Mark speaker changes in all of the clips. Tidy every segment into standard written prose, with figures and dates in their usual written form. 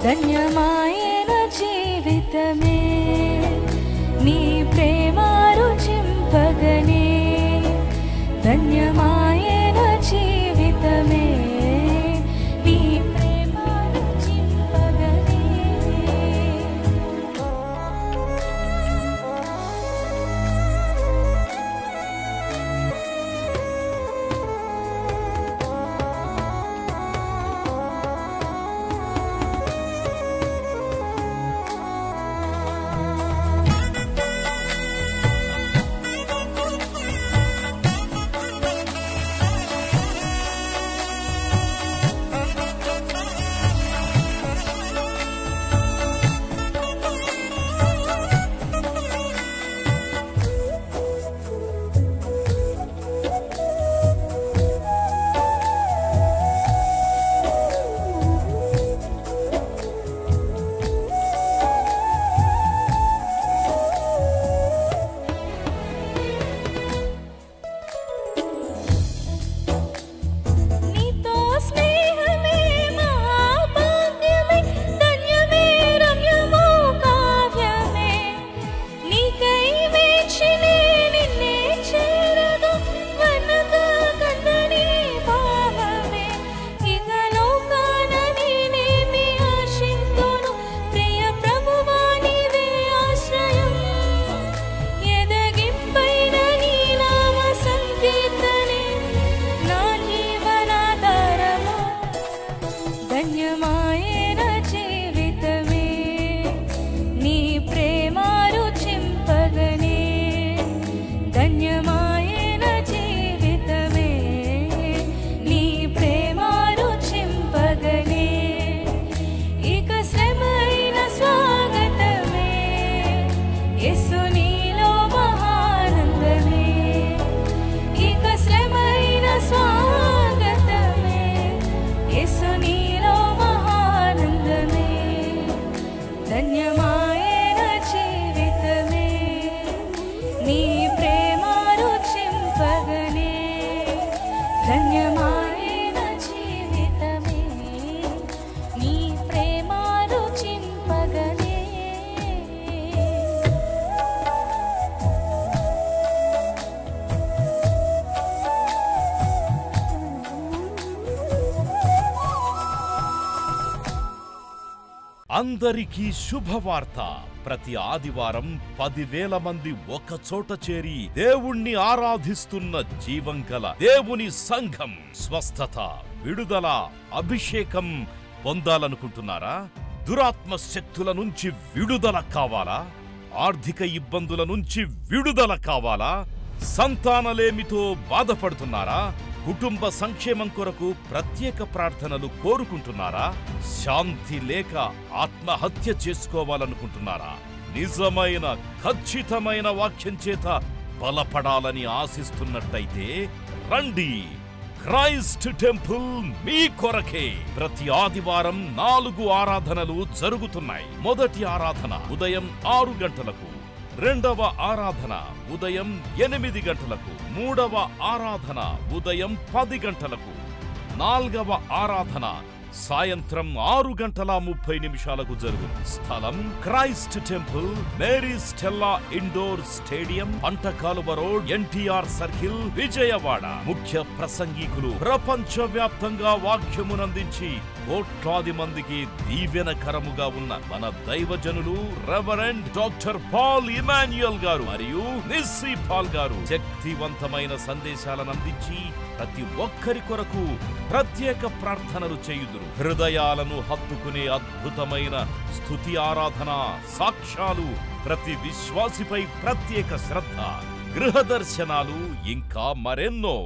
Speaker 1: ధన్యమాయన జీవితమే నీ ప్రేమ రుచింపగనే ధన్యమాయన జీవితమే నీ ప్రేమ రుచింపగనే ధన్యమాయన జీవితమే నీ ప్రేమ రుచింపగనే ధన్యమాయన జీవితమే నీ ప్రేమ రుచింపగనే ఇక శ్రమైన స్వాగతమే యేసు నీలో మహానందమే ఇక శ్రమైన స్వాగతమే యేసు ధన్యమాయన జీవితమే నీ ప్రేమ రుచింపగనే ధన్యమాయన జీవితమే నీ ప్రేమ రుచింపగనే
Speaker 2: అందరికీ శుభవార్త. ప్రతి ఆదివారం 10,000 మంది ఒక చోట చేరి దేవుణ్ణి ఆరాధిస్తున్న జీవం గల దేవుని సంఘం. స్వస్థత, విడుదల, అభిషేకం పొందాలనుకుంటున్నారా? దురాత్మ శక్తుల నుంచి విడుదల కావాలా? ఆర్థిక ఇబ్బందుల నుంచి విడుదల కావాలా? సంతానలేమితో బాధపడుతున్నారా? కుటుంబ సంక్షేమం కొరకు ప్రత్యేక ప్రార్థనలు కోరుకుంటున్నారా? శాంతి లేక ఆత్మహత్య చేసుకోవాలనుకుంటున్నారా? నిజమైన ఖచ్చితమైన వాక్యం చేత బలపడాలని ఆశిస్తున్నట్టయితే రండి. క్రైస్ట్ టెంపుల్ మీ కొరకే. ప్రతి ఆదివారం 4 ఆరాధనలు జరుగుతున్నాయి. మొదటి ఆరాధన ఉదయం 6 గంటలకు, రెండవ ఆరాధన ఉదయం 8 గంటలకు, మూడవ ఆరాధన ఉదయం 10 గంటలకు, నాల్గవ ఆరాధన సాయంత్రం 6:30 జరుగును. స్థలం Christ temple, Mary Stella indoor stadium, Pantakaluva road, NTR circle, Vijayawada. ముఖ్య ప్రసంగికులు ప్రపంచవ్యాప్తంగా వాక్యమునందించి కోట్లాది మందికి దీవెనకరముగా ఉన్న మన దైవజనులు రెవరెండ్ డాక్టర్ పాల్ ఇమాన్యుయల్ గారు మరియు నిస్సీ పాల్ గారు శక్తివంతమైన సందేశాలను అందించి ప్రతి ఒక్కరి కొరకు ప్రత్యేక ప్రార్థనలు చేయుదురు. హృదయాలను హత్తుకునే అద్భుతమైన స్తుతి ఆరాధన సాక్ష్యాలు, ప్రతి విశ్వాసిపై ప్రత్యేక శ్రద్ధ, గృహ దర్శనాలు, ఇంకా మరెన్నో.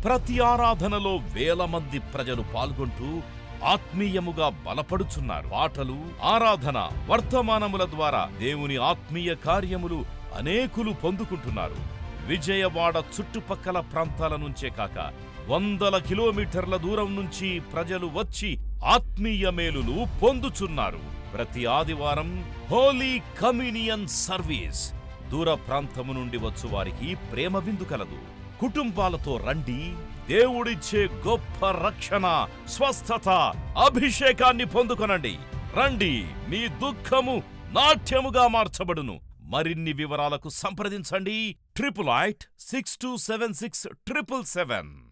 Speaker 2: ప్రతి ఆరాధనలో వేల మంది ప్రజలు పాల్గొంటూ ఆత్మీయముగా బలపడుచున్నారు. పాటలు, ఆరాధన, వర్తమానముల ద్వారా దేవుని ఆత్మీయ కార్యములు అనేకులు పొందుకుంటున్నారు. విజయవాడ చుట్టుపక్కల ప్రాంతాల నుంచే కాక వందల కిలోమీటర్ల దూరం నుంచి ప్రజలు వచ్చి ఆత్మీయ మేలులు పొందుచున్నారు. ప్రతి ఆదివారం హోలీ కమ్యూనియన్ సర్వీస్. దూర ప్రాంతము నుండి వచ్చు వారికి ప్రేమ విందు కలదు. కుటుంబాలతో రండి. దేవుడిచ్చే గొప్ప రక్షణ, స్వస్థత, అభిషేకాన్ని పొందుకొనండి. రండి, మీ దుఃఖము నాట్యముగా మార్చబడును. మరిన్ని వివరాలకు సంప్రదించండి 88 6276 777.